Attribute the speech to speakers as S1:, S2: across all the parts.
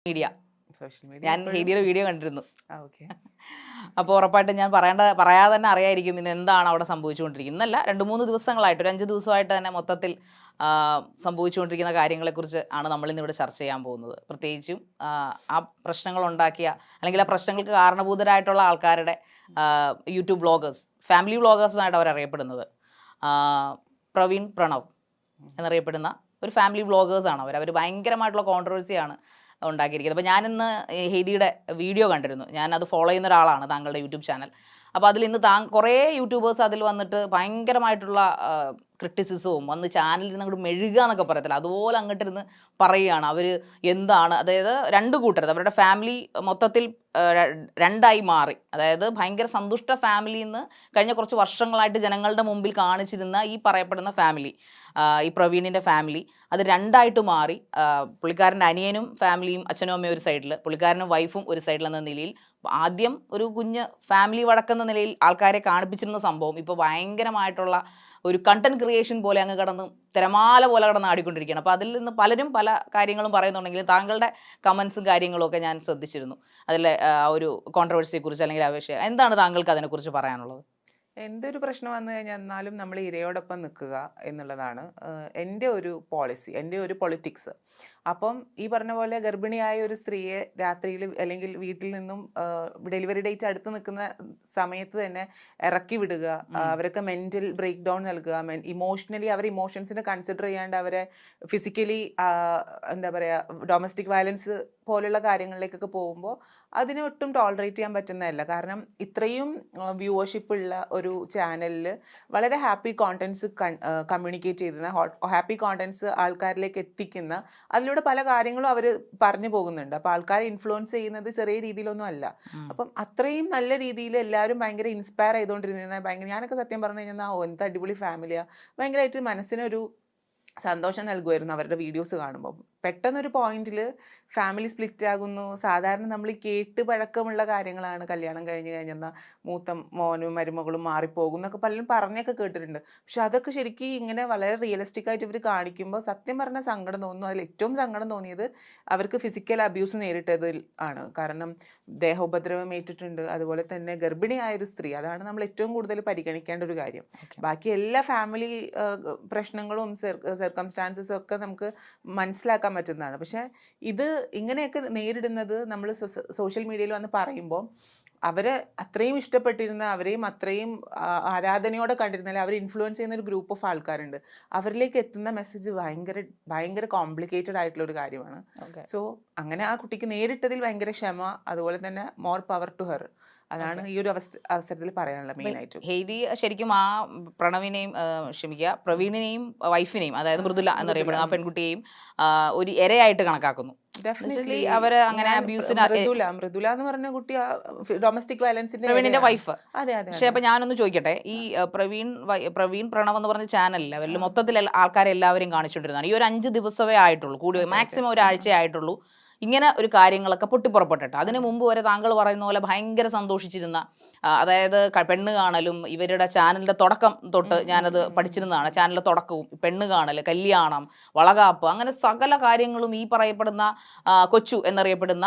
S1: Media.
S2: Social
S1: ഞാൻ
S2: media
S1: ഹെയ്ദിയുടെ video കണ്ടിരുന്നു.
S2: Okay.
S1: അപ്പോൾ ഉറപ്പായിട്ടും ഞാൻ പറയാതെ തന്നെ അറിയായിരിക്കും ഇന്ന് എന്താണ് അവിടെ സംഭവിച്ചുകൊണ്ടിരിക്കുന്നത്. ഇന്നല്ല 2-3 ദിവസങ്ങളായിട്ട്, ഒരു 5 ദിവസമായിട്ട് തന്നെ മൊത്തത്തിൽ സംഭവിച്ചുകൊണ്ടിരിക്കുന്ന കാര്യങ്ങളെക്കുറിച്ച് ആണ് നമ്മളിന്ന് ഇവിടെ ചർച്ച ചെയ്യാൻ പോകുന്നത്. പ്രത്യേകിച്ചും ആ പ്രശ്നങ്ങൾ ഉണ്ടാക്കിയ അല്ലെങ്കിൽ ആ പ്രശ്നങ്ങൾക്ക് കാരണഭൂതരായിട്ടുള്ള ആൾക്കാരുടെ യൂട്യൂബ് വ്ളോഗേഴ്സ്, ഫാമിലി വ്ളോഗേഴ്സായിട്ട് അവരറിയപ്പെടുന്നത്. പ്രവീൺ പ്രണവ് എന്നറിയപ്പെടുന്ന ഒരു ഫാമിലി വ്ളോഗേഴ്സാണ് അവർ. ഭയങ്കരമായിട്ടുള്ള കോൺട്രവേഴ്സിയാണ് ഉണ്ടാക്കിയിരിക്കുന്നത്. അപ്പോൾ ഞാനിന്ന് ഹെയ്ദിയുടെ വീഡിയോ കണ്ടിരുന്നു. ഞാനത് ഫോളോ ചെയ്യുന്ന ഒരാളാണ്, താങ്കളുടെ യൂട്യൂബ് ചാനൽ. അപ്പോൾ അതിൽ ഇന്ന് കുറേ യൂട്യൂബേഴ്സ് അതിൽ വന്നിട്ട് ഭയങ്കരമായിട്ടുള്ള ക്രിറ്റിസിസവും വന്ന് ചാനലിൽ നിന്ന് അങ്ങോട്ട് മെഴുകുക എന്നൊക്കെ പറയത്തില്ല, അതുപോലെ അങ്ങോട്ടിരുന്ന് പറയുകയാണ്. അവർ എന്താണ്, അതായത് രണ്ട് കൂട്ടരുത്, അവരുടെ ഫാമിലി മൊത്തത്തിൽ രണ്ടായി മാറി. അതായത് ഭയങ്കര സന്തുഷ്ട ഫാമിലിയിൽ നിന്ന് കഴിഞ്ഞ കുറച്ച് വർഷങ്ങളായിട്ട് ജനങ്ങളുടെ മുമ്പിൽ കാണിച്ചിരുന്ന ഈ പറയപ്പെടുന്ന ഫാമിലി, ഈ പ്രവീണിൻ്റെ ഫാമിലി, അത് രണ്ടായിട്ട് മാറി. പുള്ളിക്കാരൻ്റെ അനിയനും ഫാമിലിയും, അച്ഛനും അമ്മയും ഒരു സൈഡിൽ, പുള്ളിക്കാരനും വൈഫും ഒരു സൈഡിൽ എന്ന നിലയിൽ ആദ്യം ഒരു കുഞ്ഞ് ഫാമിലി വടക്കെന്ന നിലയിൽ ആൾക്കാരെ കാണിപ്പിച്ചിരുന്ന സംഭവം ഇപ്പോൾ ഭയങ്കരമായിട്ടുള്ള ഒരു കണ്ടന്റ് ക്രിയേഷൻ പോലെ അങ്ങ് കടന്ന് തിരമാല പോലെ കടന്ന് ആടിക്കൊണ്ടിരിക്കുകയാണ്. അപ്പോൾ അതിൽ നിന്ന് പലരും പല കാര്യങ്ങളും പറയുന്നുണ്ടെങ്കിലും താങ്കളുടെ കമൻസും കാര്യങ്ങളും ഒക്കെ ഞാൻ ശ്രദ്ധിച്ചിരുന്നു. അതിലെ ഒരു കോൺട്രവേഴ്സിയെക്കുറിച്ച് അല്ലെങ്കിൽ ആ വിഷയം എന്താണ് താങ്കൾക്ക് അതിനെക്കുറിച്ച് പറയാനുള്ളത്?
S2: എന്തൊരു പ്രശ്നം വന്നു കഴിഞ്ഞാൽ എന്നാലും നമ്മൾ ഇരയോടൊപ്പം നിൽക്കുക എന്നുള്ളതാണ് എൻ്റെ ഒരു പോളിസി, എൻ്റെ ഒരു പൊളിറ്റിക്സ്. അപ്പം ഈ പറഞ്ഞ പോലെ ഗർഭിണിയായ ഒരു സ്ത്രീയെ രാത്രിയിൽ അല്ലെങ്കിൽ വീട്ടിൽ നിന്നും ഡെലിവറി ഡേറ്റ് അടുത്ത് നിൽക്കുന്ന സമയത്ത് തന്നെ ഇറക്കി വിടുക, അവർക്ക് മെൻ്റൽ ബ്രേക്ക് ഡൗൺ നൽകുക, ഇമോഷണലി അവരെ ഇമോഷൻസിനെ കൺസിഡർ ചെയ്യാണ്ട് അവരെ ഫിസിക്കലി എന്താ പറയുക ഡൊമസ്റ്റിക് വയലൻസ് പോലുള്ള കാര്യങ്ങളിലേക്കൊക്കെ പോകുമ്പോൾ അതിനെ ഒട്ടും ടോളറേറ്റ് ചെയ്യാൻ പറ്റുന്നതല്ല. കാരണം ഇത്രയും വ്യൂവർഷിപ്പ് ഉള്ള ഒരു ചാനലിൽ വളരെ ഹാപ്പി കോണ്ടൻസ് കമ്മ്യൂണിക്കേറ്റ് ചെയ്യുന്ന, ഹാപ്പി കോണ്ടൻസ് ആൾക്കാരിലേക്ക് എത്തിക്കുന്ന, അതിലൂടെ പല കാര്യങ്ങളും അവർ പറഞ്ഞു പോകുന്നുണ്ട്. അപ്പോൾ ആൾക്കാരെ ഇൻഫ്ലുവൻസ് ചെയ്യുന്നത് ചെറിയ രീതിയിലൊന്നും അല്ല. അപ്പം അത്രയും നല്ല രീതിയിൽ എല്ലാവരും ഭയങ്കര ഇൻസ്പയർ ചെയ്തുകൊണ്ടിരുന്ന, ഭയങ്കര, ഞാനൊക്കെ സത്യം പറഞ്ഞു കഴിഞ്ഞാൽ എന്ത് അടിപൊളി ഫാമിലിയാണ്, ഭയങ്കരമായിട്ട് മനസ്സിനൊരു സന്തോഷം നൽകുമായിരുന്നു അവരുടെ വീഡിയോസ് കാണുമ്പോൾ. പെട്ടെന്നൊരു പോയിന്റിൽ ഫാമിലി സ്പ്ലിറ്റ് ആകുന്നു. സാധാരണ നമ്മൾ ഈ കേട്ട് പഴക്കമുള്ള കാര്യങ്ങളാണ്, കല്യാണം കഴിഞ്ഞ് കഴിഞ്ഞെന്നാൽ മൂത്ത മോനും മരുമകളും മാറിപ്പോകും എന്നൊക്കെ പലരും പറഞ്ഞൊക്കെ കേട്ടിട്ടുണ്ട്. പക്ഷെ അതൊക്കെ ശരിക്കും ഇങ്ങനെ വളരെ റിയലിസ്റ്റിക് ആയിട്ട് ഇവർ കാണിക്കുമ്പോൾ സത്യം പറഞ്ഞാൽ സങ്കടം തോന്നുന്നു. അതിൽ ഏറ്റവും സങ്കടം തോന്നിയത് അവർക്ക് ഫിസിക്കൽ അബ്യൂസ് നേരിട്ടതിൽ ആണ്. കാരണം ദേഹോപദ്രവം ഏറ്റിട്ടുണ്ട്, അതുപോലെ തന്നെ ഗർഭിണിയായൊരു സ്ത്രീ, അതാണ് നമ്മൾ ഏറ്റവും കൂടുതൽ പരിഗണിക്കേണ്ട ഒരു കാര്യം. ബാക്കി എല്ലാ ഫാമിലി പ്രശ്നങ്ങളും സർക്കംസ്റ്റാൻസസും ഒക്കെ നമുക്ക് മനസ്സിലാക്കാൻ പറ്റുന്നതാണ്. പക്ഷെ ഇത് ഇങ്ങനെയൊക്കെ നേരിടുന്നത് നമ്മൾ സോഷ്യൽ മീഡിയയിൽ വന്ന് പറയുമ്പോൾ അവരെ അത്രയും ഇഷ്ടപ്പെട്ടിരുന്ന, അവരെയും അത്രയും ആരാധനയോടെ കണ്ടിരുന്നാലും അവർ ഇൻഫ്ലുവൻസ് ചെയ്യുന്ന ഒരു ഗ്രൂപ്പ് ഓഫ് ആൾക്കാരുണ്ട്. അവരിലേക്ക് എത്തുന്ന മെസ്സേജ് ഭയങ്കര ഭയങ്കര കോംപ്ലിക്കേറ്റഡ് ആയിട്ടുള്ള ഒരു കാര്യമാണ്. സോ അങ്ങനെ ആ കുട്ടിക്ക് നേരിട്ടതിൽ ഭയങ്കര ക്ഷമ, അതുപോലെ തന്നെ മോർ പവർ ടു ഹെർ. അതാണ് ഈ ഒരു അവസരത്തിൽ പറയാനുള്ള മെയിൻ ആയിട്ടും.
S1: ഹെയ്ദി ശരിക്കും ആ പ്രണവിനെയും പ്രവീണിനെയും വൈഫിനെയും, അതായത് മൃദുല എന്നറിയപ്പെടുന്ന ആ പെൺകുട്ടിയെയും ഒരു ഇരയായിട്ട് കണക്കാക്കുന്നു. അവര് അങ്ങനെ
S2: മൃദുല എന്ന് പറഞ്ഞ കുട്ടി ഡൊമസ്റ്റിക് വയലൻസിന്റെ
S1: പ്രവീണിന്റെ വൈഫ്.
S2: അതെ അതെ.
S1: പക്ഷെ അപ്പൊ ഞാനൊന്ന് ചോദിക്കട്ടെ, ഈ പ്രവീൺ പ്രണവ് എന്ന് പറഞ്ഞ ചാനലിൽ അവരിൽ മൊത്തത്തിൽ ആൾക്കാരെ എല്ലാവരും കാണിച്ചുകൊണ്ടിരുന്നതാണ്. ഈ ഒരു 5 ദിവസമേ ആയിട്ടുള്ളൂ, കൂടി മാക്സിമം ഒരാഴ്ചയേ ആയിട്ടുള്ളൂ ഇങ്ങനെ ഒരു കാര്യങ്ങളൊക്കെ പൊട്ടിപ്പുറപ്പെട്ടിട്ട്. അതിനു മുമ്പ് വരെ താങ്കൾ പറയുന്ന പോലെ ഭയങ്കര സന്തോഷിച്ചിരുന്ന, അതായത് പെണ്ണ് കാണലും ഇവരുടെ ചാനലിന്റെ തുടക്കം തൊട്ട് ഞാനത് പഠിച്ചിരുന്നതാണ്. ചാനലിന്റെ തുടക്കവും പെണ്ണ് കാണൽ, കല്യാണം, വളകാപ്പ്, അങ്ങനെ സകല കാര്യങ്ങളും ഈ പറയപ്പെടുന്ന കൊച്ചു എന്നറിയപ്പെടുന്ന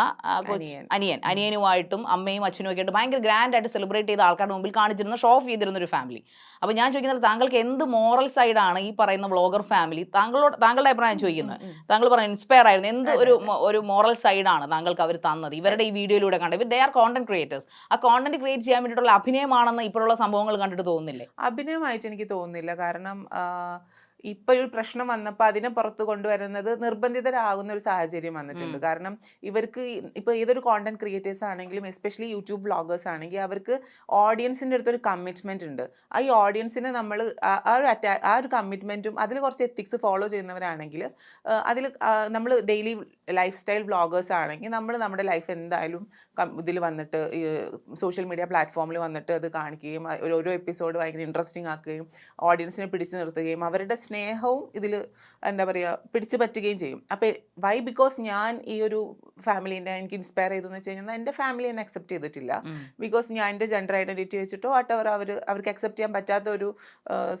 S1: അനിയനുമായിട്ടും അമ്മയും അച്ഛനും ഒക്കെ ആയിട്ട് ഭയങ്കര ഗ്രാൻഡ് ആയിട്ട് സെലിബ്രേറ്റ് ചെയ്ത ആൾക്കാരുടെ മുമ്പിൽ കാണിച്ചിരുന്ന, ഷോ ഓഫ് ചെയ്തിരുന്ന ഒരു ഫാമിലി. അപ്പോൾ ഞാൻ ചോദിക്കുന്നത്, താങ്കൾക്ക് എന്ത് മോറൽ സൈഡാണ് ഈ പറയുന്ന വ്ളോഗർ ഫാമിലി, താങ്കളുടെ അഭിപ്രായം ചോദിക്കുന്നത്? താങ്കൾ പറഞ്ഞ ഇൻസ്പയർ ആയിരുന്നു, എന്ത് ഒരു മോറൽ സൈഡാണ് താങ്കൾക്ക് അവർ തന്നത് ഇവരുടെ ഈ വീഡിയോയിലൂടെ കണ്ടത്? They are content creators. ആ കോണ്ടന്റ് ക്രിയേറ്റ് ചെയ്യാൻ വേണ്ടിയിട്ടുള്ള അഭിനയമാണെന്ന് ഇപ്പോഴുള്ള സംഭവങ്ങൾ കണ്ടിട്ട് തോന്നുന്നില്ലേ?
S2: അഭിനയമായിട്ട് എനിക്ക് തോന്നുന്നില്ല. കാരണം ഇപ്പൊ ഒരു പ്രശ്നം വന്നപ്പോൾ അതിനെ പുറത്ത് കൊണ്ടുവരുന്നത് നിർബന്ധിതരാകുന്ന ഒരു സാഹചര്യം വന്നിട്ടുണ്ട്. കാരണം ഇവർക്ക് ഇപ്പൊ ഏതൊരു കോണ്ടന്റ് ക്രിയേറ്റേഴ്സ് ആണെങ്കിലും, എസ്പെഷ്യലി യൂട്യൂബ് വ്ളോഗേഴ്സ് ആണെങ്കിൽ, അവർക്ക് ഓഡിയൻസിന്റെ അടുത്തൊരു കമ്മിറ്റ്മെന്റ് ഉണ്ട്. ആ ഈ ഓഡിയൻസിനെ നമ്മൾ ആ ഒരു കമ്മിറ്റ്മെന്റും അതിൽ കുറച്ച് എത്തിക്സ് ഫോളോ ചെയ്യുന്നവരാണെങ്കിൽ, അതിൽ നമ്മൾ ഡെയിലി ലൈഫ് സ്റ്റൈൽ വ്ളോഗേഴ്സ് ആണെങ്കിൽ നമ്മൾ നമ്മുടെ ലൈഫ് എന്തായാലും ഇതിൽ വന്നിട്ട് സോഷ്യൽ മീഡിയ പ്ലാറ്റ്ഫോമിൽ വന്നിട്ട് അത് കാണിക്കുകയും ഓരോ എപ്പിസോഡ് ഭയങ്കര ഇൻട്രസ്റ്റിംഗ് ആക്കുകയും ഓഡിയൻസിനെ പിടിച്ചു നിർത്തുകയും അവരുടെ സ്നേഹവും ഇതിൽ എന്താ പറയുക പിടിച്ചു പറ്റുകയും ചെയ്യും. അപ്പോൾ വൈ ബിക്കോസ് ഞാൻ ഈ ഒരു ഫാമിലീനെ എനിക്ക് ഇൻസ്പയർ ചെയ്തെന്ന് വെച്ച് കഴിഞ്ഞാൽ എൻ്റെ ഫാമിലി എന്നെ അക്സെപ്റ്റ് ചെയ്തിട്ടില്ല. ബിക്കോസ് ഞാൻ എൻ്റെ ജെൻഡർ ഐഡൻറ്റിറ്റി വെച്ചിട്ടോ വാട്ടവർ അവർക്ക് അക്സെപ്റ്റ് ചെയ്യാൻ പറ്റാത്ത ഒരു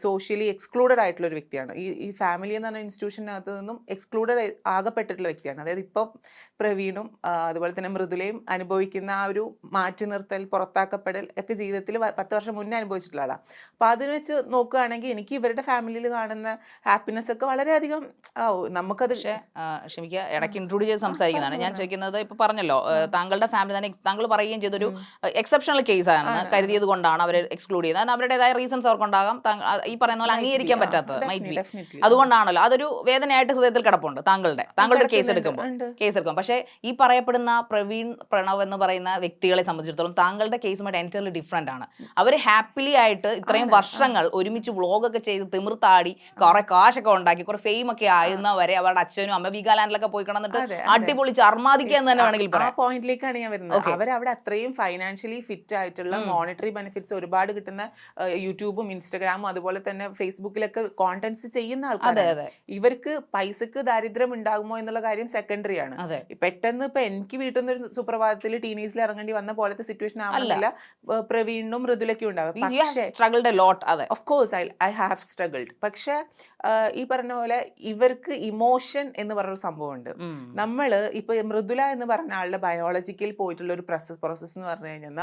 S2: സോഷ്യലി എക്സ്ക്ലൂഡഡ് ആയിട്ടുള്ള ഒരു വ്യക്തിയാണ്. ഈ ഫാമിലി എന്ന് പറഞ്ഞ ഇൻസ്റ്റിറ്റ്യൂഷനകത്ത് നിന്നും എക്സ്ക്ലൂഡഡ് ആകപ്പെട്ടിട്ടുള്ള വ്യക്തിയാണ്. അതായത് ഇപ്പം പ്രവീണും അതുപോലെ തന്നെ മൃദുലയും അനുഭവിക്കുന്ന ആ ഒരു മാറ്റി നിർത്തൽ, പുറത്താക്കപ്പെടൽ ഒക്കെ ജീവിതത്തിൽ 10 വർഷം മുന്നേ അനുഭവിച്ചിട്ടുള്ള ആളാണ്. അപ്പോൾ അതിന് വെച്ച് നോക്കുകയാണെങ്കിൽ എനിക്ക് ഇവരുടെ ഫാമിലിയിൽ കാണുന്ന ഹാപ്പിനെസ് ഒക്കെ വളരെയധികം നമുക്കത്
S1: ക്ഷമിക്കുക, ഇടയ്ക്ക് ഇൻക്ലൂഡ് ചെയ്ത് സംസാരിക്കുന്നതാണ്. ഞാൻ ചോദിക്കുന്നത്, ഇപ്പൊ പറഞ്ഞല്ലോ താങ്കളുടെ ഫാമിലി തന്നെ താങ്കൾ പറയുകയും ചെയ്തൊരു എക്സെപ്ഷണൽ കേസ് ആണെന്ന് കരുതിയത് കൊണ്ടാണ് അവർ എക്സ്ക്ലൂഡ് ചെയ്യുന്നത്. അവരുടേതായ റീസൺസ് അവർക്കുണ്ടാകാം, ഈ പറയുന്ന പോലെ അംഗീകരിക്കാൻ പറ്റാത്തത് മൈറ്റ് ബി. അതുകൊണ്ടാണല്ലോ അതൊരു വേദനയായിട്ട് ഹൃദയത്തിൽ കിടപ്പുണ്ട് താങ്കളുടെ കേസ് എടുക്കുമ്പോൾ. പക്ഷേ ഈ പറയപ്പെടുന്ന പ്രവീൺ പ്രണവ് എന്ന് പറയുന്ന വ്യക്തികളെ സംബന്ധിച്ചിടത്തോളം താങ്കളുടെ കേസുമായിട്ട് എൻറ്റയർലി ഡിഫറെന്റ് ആണ്. അവർ ഹാപ്പിലി ആയിട്ട് ഇത്രയും വർഷങ്ങൾ ഒരുമിച്ച് വ്ളോഗൊക്കെ ചെയ്ത് തിമിർത്താടി കുറെ കാശൊക്കെ ഉണ്ടാക്കി കുറെ ഫെയിം ഒക്കെ ആയിരുന്നവരെ അവരുടെ അച്ഛനും അമ്മ വീഗാലാൻഡിലൊക്കെ പോയി കിടന്നിട്ട് അടിപൊളിച്ച് അർമാദിക്കുക എന്ന് തന്നെ വേണമെങ്കിൽ പറയാം.
S2: ആ പോയിന്റിലേക്കാണ് ഞാൻ വരുന്നത്. അവരവിടെ അത്രയും ഫൈനാൻഷ്യലി ഫിറ്റ് ആയിട്ടുള്ള മോണിറ്ററി ബെനിഫിറ്റ്സ് ഒരുപാട് കിട്ടുന്ന യൂട്യൂബും ഇൻസ്റ്റഗ്രാമും അതുപോലെ തന്നെ ഫേസ്ബുക്കിലൊക്കെ കോണ്ടന്റ്സ് ചെയ്യുന്ന ആൾക്കാരാണ്. ഇവർക്ക് പൈസക്ക് ദാരിദ്ര്യം ഉണ്ടാകുമോ എന്നുള്ള കാര്യം സെക്കൻഡറി ആണ്. പെട്ടെന്ന് ഇപ്പൊ എനിക്ക് വീട്ടിൽ നിന്ന് ഒരു സുപ്രഭാതത്തിൽ ടീനേജിൽ ഇറങ്ങേണ്ടി വന്ന പോലത്തെ സിറ്റുവേഷൻ ആവുന്നില്ല പ്രവീണിനും മൃദുലയ്ക്കും ഉണ്ടാവും. Of course I have struggled. പക്ഷെ ഈ പറഞ്ഞ പോലെ ഇവർക്ക് ഇമോഷൻ എന്ന് പറഞ്ഞൊരു സംഭവമുണ്ട്. നമ്മള് ഇപ്പൊ മൃദുല എന്ന് പറഞ്ഞ ആളുടെ ബയോളജിക്കൽ പോയിട്ടുള്ള ഒരു പ്രോസസ് എന്ന് പറഞ്ഞു കഴിഞ്ഞാൽ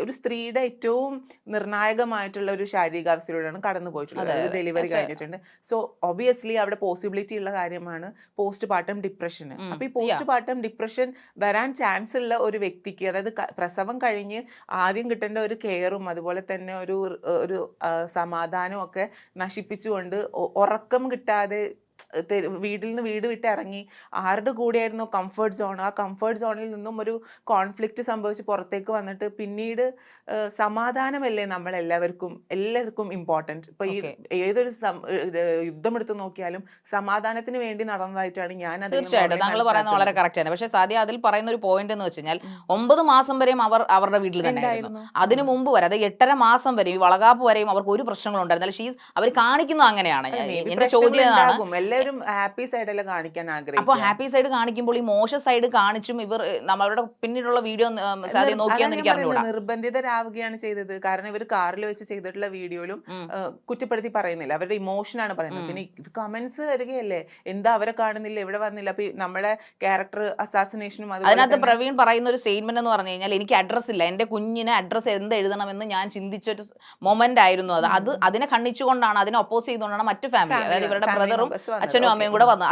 S2: ഒരു സ്ത്രീയുടെ ഏറ്റവും നിർണായകമായിട്ടുള്ള ഒരു ശാരീരികാവസ്ഥയിലൂടെയാണ് കടന്നു പോയിട്ടുള്ളത്. ഡെലിവറി കഴിഞ്ഞിട്ടുണ്ട്. സോ ഒബിയസ്ലി അവിടെ പോസിബിലിറ്റി ഉള്ള കാര്യമാണ് പോസ്റ്റ് പാർട്ടം ഡിപ്രഷൻ. അപ്പൊ ഈ പോസ്റ്റ് പാർട്ടം ഡിപ്രഷൻ വരാൻ ചാൻസ് ഉള്ള ഒരു വ്യക്തിക്ക്, അതായത് പ്രസവം കഴിഞ്ഞ് ആദ്യം കിട്ടേണ്ട ഒരു കെയറും അതുപോലെ തന്നെ ഒരു സമാധാനവും ഒക്കെ നശിപ്പിച്ചുകൊണ്ട് ഉറക്കം കിട്ടാതെ വീട്ടിൽ നിന്ന് വീട് വിട്ട് ഇറങ്ങി ആരുടെ കൂടെയായിരുന്നു കംഫർട്ട് സോൺ, ആ കംഫർട്ട് സോണിൽ നിന്നും ഒരു കോൺഫ്ലിക്റ്റ് സംഭവിച്ച് പുറത്തേക്ക് വന്നിട്ട് പിന്നീട് സമാധാനമല്ലേ എല്ലാവർക്കും ഇമ്പോർട്ടൻറ്റ്. ഇപ്പൊ ഈ ഏതൊരു യുദ്ധം എടുത്ത് നോക്കിയാലും സമാധാനത്തിന് വേണ്ടി നടന്നതായിട്ടാണ് ഞാൻ.
S1: തീർച്ചയായിട്ടും താങ്കൾ പറയുന്നത് വളരെ കറക്റ്റ് ആണ്. പക്ഷെ സാധ്യ അതിൽ പറയുന്ന ഒരു പോയിന്റ് എന്ന് വെച്ചാൽ 9 മാസം വരെയും അവരുടെ വീട്ടിൽ തന്നെ ആയിരുന്നു. അതിനു മുമ്പ് വരെ, അതായത് 8.5 മാസം വരെയും വളകാപ്പ് വരെയും അവർക്ക് ഒരു പ്രശ്നങ്ങളും ഉണ്ടായിരുന്നില്ല. അവർ കാണിക്കുന്നത് അങ്ങനെയാണ്. എന്റെ ചോദ്യം,
S2: എല്ലാവരും ഹാപ്പി സൈഡല്ലേ കാണിക്കാൻ ആഗ്രഹിക്കും.
S1: അപ്പോൾ ഹാപ്പി സൈഡ് കാണിക്കുമ്പോൾ ഈ മോശം സൈഡ് കാണിച്ചും ഇവർ നമ്മളുടെ പിന്നീടുള്ള വീഡിയോ നോക്കിയാന്ന് എനിക്ക് അറിഞ്ഞൂടാ.
S2: നിർബന്ധിതരാവുകയാണ് ചെയ്തത്. കാരണം ഇവർ കാറിൽ വെച്ച് ചെയ്തിട്ടുള്ള വീഡിയോയിലും കുറ്റപ്പെടുത്തി പറയുന്നില്ല, അവരുടെ ഇമോഷനാണ് പറയുന്നത്. പിന്നെ ഇത് കമന്റ്സ് വരികയല്ലേ, എന്താ അവരെ കാണുന്നില്ല, ഇവിടെ വന്നില്ല. അപ്പൊ നമ്മുടെ ക്യാരക്ടർ അസാസിനേഷനും
S1: അതിനകത്ത് പ്രവീൺ പറയുന്ന ഒരു സ്റ്റേറ്റ്മെന്റ് എന്ന് പറഞ്ഞു കഴിഞ്ഞാൽ, എനിക്ക് അഡ്രസ് ഇല്ല, എന്റെ കുഞ്ഞിന് അഡ്രസ് എന്ത് എഴുതണമെന്ന് ഞാൻ ചിന്തിച്ചൊരു മൊമെന്റ് ആയിരുന്നു. അതിനെ ഖണ്ഡിച്ചുകൊണ്ടാണ്, അതിനെ ഒപ്പോസ് ചെയ്തുകൊണ്ടാണ് മറ്റു ഫാമിലി, അതായത് ഇവരുടെ ബ്രദറും അച്ഛനും അമ്മയും കൂടെ വന്നു.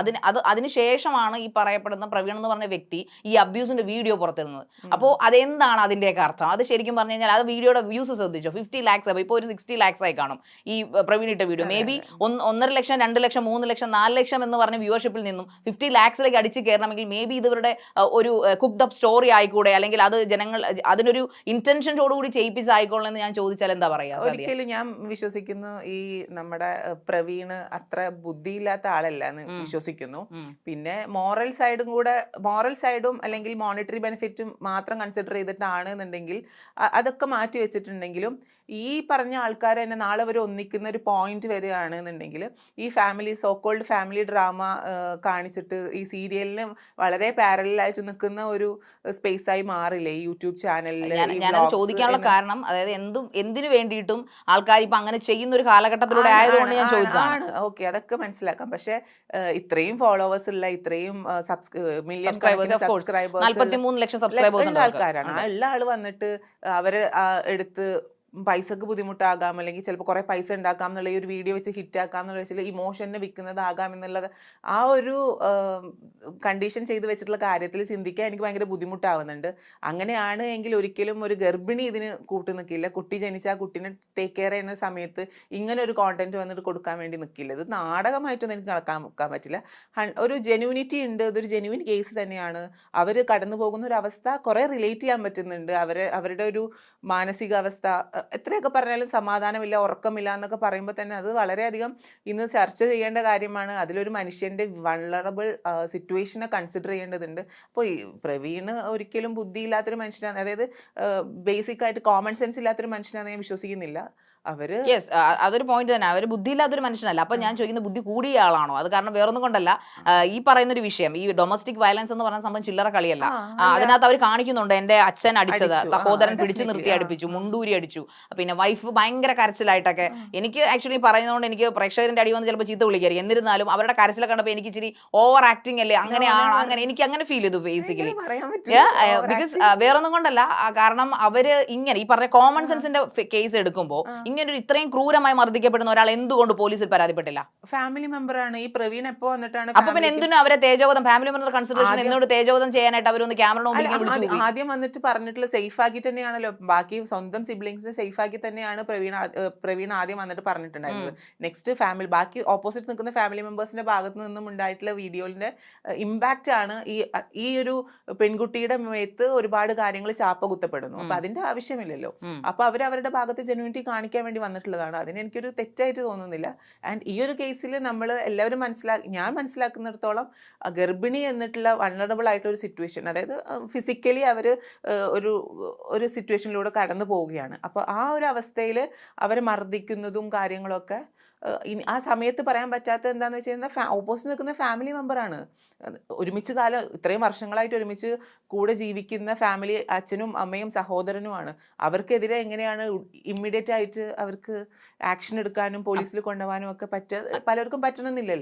S1: അതിനുശേഷമാണ് ഈ പറയപ്പെടുന്ന പ്രവീൺ എന്ന് പറഞ്ഞ വ്യക്തി ഈ അബ്യൂസിന്റെ വീഡിയോ പുറത്തിരുന്നത്. അപ്പോൾ അതെന്താണ് അതിന്റെയൊക്കെ അർത്ഥം? അത് ശരിക്കും പറഞ്ഞു കഴിഞ്ഞാൽ അത് വീഡിയോയുടെ വ്യൂസ് ശ്രദ്ധിച്ചോ, 50 lakhs. ഇപ്പോൾ ഒരു 60 lakhs ആയി കാണും ഈ പ്രവീൺ ഇട്ട വീഡിയോ. മേ ബി 1.5 ലക്ഷം, 2 ലക്ഷം, 3 ലക്ഷം, 4 ലക്ഷം എന്ന് പറഞ്ഞ വ്യൂവർഷിപ്പിൽ നിന്നും 50 lakhsലേക്ക് അടിച്ച് കയറണമെങ്കിൽ മേ ബി ഇവരുടെ ഒരു കുക്ക്ഡ് അപ്പ് സ്റ്റോറി ആയിക്കൂടെ, അല്ലെങ്കിൽ അത് ജനങ്ങൾ അതിനൊരു ഇന്റൻഷനോടുകൂടി ചെയ്യിപ്പിച്ചായിക്കോളൂ എന്ന് ഞാൻ ചോദിച്ചാൽ എന്താ പറയാ?
S2: ഒരിക്കലും ഞാൻ വിശ്വസിക്കുന്നു ഈ നമ്മുടെ പ്രവീണ് അത്ര ബുദ്ധിയില്ലാത്ത ആളല്ല എന്ന് വിശ്വസിക്കുന്നു. പിന്നെ മോറൽ സൈഡും അല്ലെങ്കിൽ മോണിറ്ററി ബെനിഫിറ്റും മാത്രം കൺസിഡർ ചെയ്തിട്ടാണ് എന്നുണ്ടെങ്കിൽ അതൊക്കെ മാറ്റി വെച്ചിട്ടുണ്ടെങ്കിലും ഈ പറഞ്ഞ ആൾക്കാർ തന്നെ നാളെ അവർ ഒന്നിക്കുന്ന ഒരു പോയിന്റ് വരികയാണ് എന്നുണ്ടെങ്കിൽ ഈ സോക്കോൾഡ് ഫാമിലി ഡ്രാമ കാണിച്ചിട്ട് ഈ സീരിയലിന് വളരെ പാരലായിട്ട് നിൽക്കുന്ന ഒരു സ്പേസ് ആയി മാറില്ലേ ഈ യൂട്യൂബ് ചാനലിൽ?
S1: ഞാനത് ചോദിക്കാനുള്ള കാരണം, അതായത് എന്തിനു വേണ്ടിയിട്ടും ആൾക്കാർ ഇപ്പൊ അങ്ങനെ ചെയ്യുന്ന ഒരു കാലഘട്ടത്തിലൂടെ ആയതുകൊണ്ട് ഞാൻ ചോദിച്ചതാണ്.
S2: ഓക്കെ, അതൊക്കെ മനസ്സിലാക്കാം. പക്ഷെ ഇത്രയും ഫോളോവേഴ്സ് ഉള്ള, ഇത്രയും മില്യൺ സബ്സ്ക്രൈബേഴ്സ്,
S1: 43 ലക്ഷം സബ്സ്ക്രൈബേഴ്സ് ഉള്ള
S2: ആൾക്കാരാണ്. ആ ഉള്ള ആള് വന്നിട്ട് അവര് എടുത്ത് പൈസക്ക് ബുദ്ധിമുട്ടാകാം, അല്ലെങ്കിൽ ചിലപ്പോൾ കുറെ പൈസ ഉണ്ടാക്കാം എന്നുള്ള ഈ ഒരു വീഡിയോ വെച്ച് ഹിറ്റാക്കാം എന്നുള്ള വെച്ചാൽ ഇമോഷനെ വിൽക്കുന്നതാകാം എന്നുള്ള ആ ഒരു കണ്ടീഷൻ ചെയ്ത് വെച്ചിട്ടുള്ള കാര്യത്തിൽ ചിന്തിക്കാൻ എനിക്ക് ഭയങ്കര ബുദ്ധിമുട്ടാവുന്നുണ്ട്. അങ്ങനെയാണ് എങ്കിൽ ഒരിക്കലും ഒരു ഗർഭിണി ഇതിന് കൂട്ടു നിൽക്കില്ല. കുട്ടി ജനിച്ച ആ കുട്ടീനെ ടേക്ക് കെയർ ചെയ്യുന്ന സമയത്ത് ഇങ്ങനെ ഒരു കോണ്ടന്റ് വന്നിട്ട് കൊടുക്കാൻ വേണ്ടി നിൽക്കില്ല. ഇത് നാടകമായിട്ടൊന്നും എനിക്ക് വെക്കാൻ പറ്റില്ല. ഒരു ജെന്യൂനിറ്റി ഉണ്ട്, ഇതൊരു ജെന്യൂൻ കേസ് തന്നെയാണ്. അവർ കടന്നു പോകുന്ന ഒരു അവസ്ഥ കുറെ റിലേറ്റ് ചെയ്യാൻ പറ്റുന്നുണ്ട്. അവരുടെ ഒരു മാനസികാവസ്ഥ എത്രയൊക്കെ പറഞ്ഞാലും സമാധാനമില്ല, ഉറക്കമില്ല എന്നൊക്കെ പറയുമ്പോൾ തന്നെ അത് വളരെയധികം ഇന്ന് ചർച്ച ചെയ്യേണ്ട കാര്യമാണ്. അതിലൊരു മനുഷ്യന്റെ വൾണറബിൾ സിറ്റുവേഷനെ കൺസിഡർ ചെയ്യേണ്ടതുണ്ട്. അപ്പോൾ ഈ പ്രവീണ് ഒരിക്കലും ബുദ്ധിയില്ലാത്തൊരു മനുഷ്യനാണ്, അതായത് ബേസിക് ആയിട്ട് കോമൺ സെൻസ് ഇല്ലാത്തൊരു മനുഷ്യനാണെന്ന് ഞാൻ വിശ്വസിക്കുന്നില്ല. അവര്
S1: യെസ്, അതൊരു പോയിന്റ് തന്നെ. അവർ ബുദ്ധിയില്ലാത്തൊരു മനുഷ്യനല്ല. അപ്പൊ ഞാൻ ചോദിക്കുന്നത് ബുദ്ധി കൂടിയ ആളാണോ? അത് കാരണം വേറൊന്നും കൊണ്ടല്ല, ഈ പറയുന്ന ഒരു വിഷയം, ഈ ഡൊമസ്റ്റിക് വയലൻസ് എന്ന് പറയുന്ന സംഭവം ചില്ലറ കളിയല്ല.
S2: അല്ല
S1: അതിനകത്ത് അവർ കാണിക്കുന്നുണ്ട് എന്റെ അച്ഛൻ അടിച്ചത്,
S2: അടിച്ചു
S1: സഹോദരൻ പിടിച്ചു
S2: ഡെഫിനറ്റ്ലി
S1: നിർത്തി അടിപ്പിച്ചു, മുണ്ടൂരി അടിച്ചു, പിന്നെ വൈഫ് ഭയങ്കര കരച്ചിലായിട്ടൊക്കെ. എനിക്ക് ആക്ച്വലി പറയുന്നതുകൊണ്ട് എനിക്ക് പ്രേക്ഷകരുടെ അടി വന്ന് ചിലപ്പോൾ ചീത്ത വിളിക്കായിരിക്കും. എന്നിരുന്നാലും അവരുടെ കരച്ചിലെ കണ്ടപ്പോൾ എനിക്ക് ഇച്ചിരി ഓവർ ആക്ടിങ് അല്ലേ, അങ്ങനെയാണ്, അങ്ങനെ എനിക്ക് അങ്ങനെ ഫീൽ ചെയ്തു ബേസിക്കലി.
S2: പറയാൻ പറ്റില്ല
S1: ബിക്കോസ് വേറൊന്നും കൊണ്ടല്ല, കാരണം അവര് ഇങ്ങനെ ഈ പറഞ്ഞ കോമൺ സെൻസിന്റെ കേസ് എടുക്കുമ്പോൾ ഇങ്ങനെ ഒരു ഇത്രയും ക്രൂരമായി മർദ്ദിക്കപ്പെടുന്ന ഒരാൾ എന്തുകൊണ്ട് പോലീസിൽ പരാതിപ്പെട്ടില്ല?
S2: ഫാമിലി മെമ്പർ ആണ് ഈ പ്രവീൺ. എപ്പോ വന്നിട്ടാണ്
S1: അപ്പൊ പിന്നെ എന്തിനും അവരെ തേജോവധം, ഫാമിലി മെമ്പർ കൺസിഡറേഷൻ എന്നോട് തേജോവധം ചെയ്യാനായിട്ട് അവരൊന്ന് ക്യാമറ മുമ്പിൽ ഇങ്ങനെ വിളിച്ചു പോയി?
S2: ആദ്യം വന്നിട്ട് പറഞ്ഞിട്ടുള്ള സേഫ് ആക്കി തന്നെയാണല്ലോ, ബാക്കി സ്വന്തം സിബ്ലിങ്സിനെ സേഫ് ആക്കി തന്നെയാണ് പ്രവീൺ ആദ്യം വന്നിട്ട് പറഞ്ഞിട്ടുണ്ടായിരുന്നത്. നെക്സ്റ്റ് ഫാമിലി, ബാക്കി ഓപ്പോസിറ്റ് നിൽക്കുന്ന ഫാമിലി മെമ്പേഴ്സിന്റെ ഭാഗത്ത് നിന്നും ഉണ്ടായിട്ടുള്ള വീഡിയോയിന്റെ ഇമ്പാക്റ്റ് ആണ് ഈ ഒരു പെൺകുട്ടിയുടെ മേത്ത് ഒരുപാട് കാര്യങ്ങൾ ചാപ്പ കുത്തപ്പെടുന്നു. അപ്പൊ അതിന്റെ ആവശ്യമില്ലല്ലോ. അപ്പൊ അവരുടെ ഭാഗത്ത് ജെന്യൂനിറ്റി കാണിക്കാൻ വേണ്ടി വന്നിട്ടുള്ളതാണ്. അതിന് എനിക്കൊരു തെറ്റായിട്ട് തോന്നുന്നില്ല. ആൻഡ് ഈ ഒരു കേസിൽ നമ്മൾ എല്ലാവരും ഞാൻ മനസ്സിലാക്കുന്നിടത്തോളം ഗർഭിണി എന്നിട്ടുള്ള വൾണറബിൾ ആയിട്ടുള്ള ഒരു സിറ്റുവേഷൻ, അതായത് ഫിസിക്കലി അവർ ഒരു സിറ്റുവേഷനിലൂടെ കടന്നു പോവുകയാണ്. അപ്പോൾ ആ ഒരു അവസ്ഥയിൽ അവരെ മർദ്ദിക്കുന്നതും കാര്യങ്ങളൊക്കെ ആ സമയത്ത് പറയാൻ പറ്റാത്ത എന്താണെന്ന് വെച്ച് കഴിഞ്ഞാൽ ഓപ്പോസിറ്റ് നിൽക്കുന്ന ഫാമിലി മെമ്പറാണ്. ഒരുമിച്ച് ഇത്രയും വർഷങ്ങളായിട്ട് ഒരുമിച്ച് കൂടെ ജീവിക്കുന്ന ഫാമിലി, അച്ഛനും അമ്മയും സഹോദരനുമാണ്. അവർക്കെതിരെ എങ്ങനെയാണ് ഇമ്മീഡിയറ്റ് ആയിട്ട് അവർക്ക് ആക്ഷൻ എടുക്കാനും പോലീസിൽ കൊണ്ടുപോകാനും ഒക്കെ പലർക്കും പറ്റണമെന്നില്ലല്ലോ.